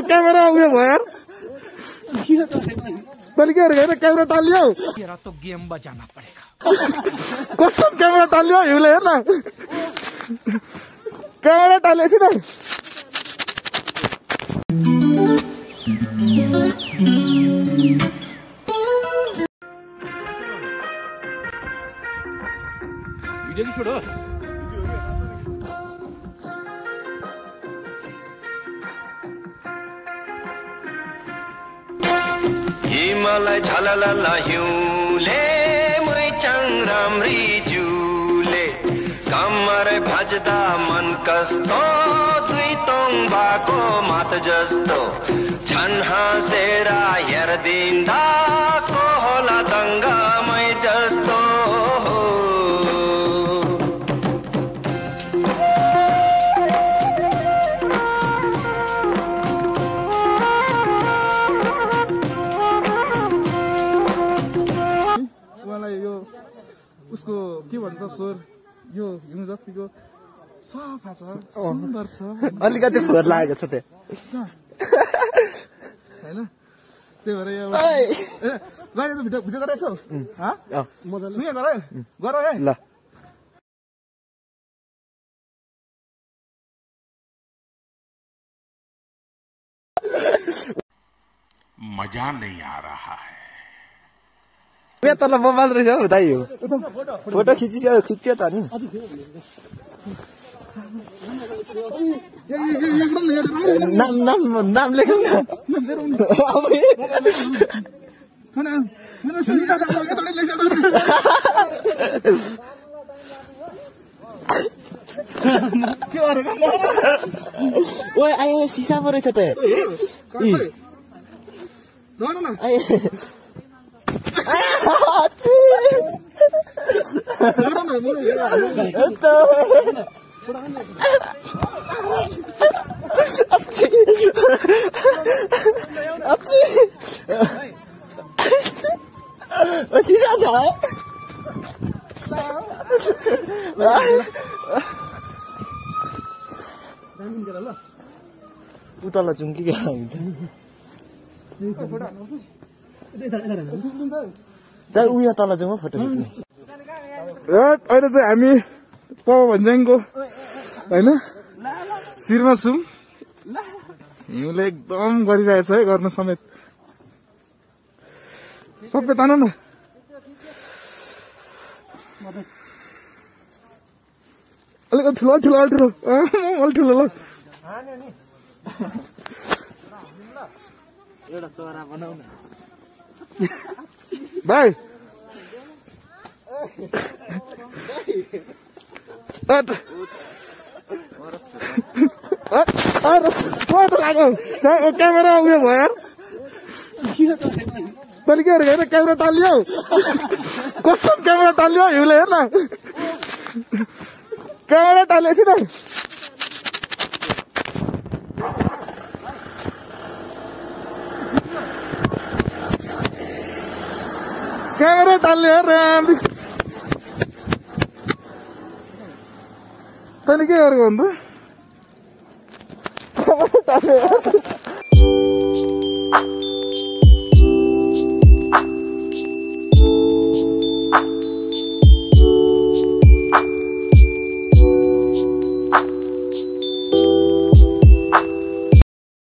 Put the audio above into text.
camera उयो भयो यार तैँले के गरेको क्यामेरा टालियो तो गेम बजाना पड़ेगा कसम क्यामेरा टालियो हिउँले हेर न क्यामेरा टालेपछि त वीडियो की छोड़ो हिमालय झललला हिउँले मैचाङ राम्री जुले कम्मर भाज्दा मन कस्तो दुई तोङ भएको मात जस्तो छन् हाँसेर हेर्दिँदा को होला दङ्गामै जस्तो यो उसको के भन्छ स्वर यो हिउँ जतिको सफा छ सुन्दर छ अलिकति फोहोर लागेको छ त्यो हैन त्यही भएर यो गाडी त भिडियो गरेछौ ह मजाले सुने गर है ल मजा नहीं आ रहा है मैं तल मोबाइल रहेछ हौ दाइ हो फोटो खिच्यो त नि नाम लेख्नु ओए आयो सिसा पो रहेछ त सिसा छ उतल जाउँ कि हुन्छ उयो तल जाउँ फोटो खिच्ने अहिले चाहिँ हामी पव भन्ज्याङको होइन शिरमा छौँ हिउँले एकदम गरिरहेछ है गर्नु समेत सबै तान न अलिकति ठुलो ठुलो ठुलो अलि ठुलो ल एउटा चरा बनाऊ न भाइ क्यामेरा उयो भयो यार तैँले के गरेको क्यामेरा टालियो कसम क्यामेरा टालियो हिउँले हेर न क्यामेरा टालेपछि त क्यामेरा टाल्ने हेर तैँले के गरेको अन्त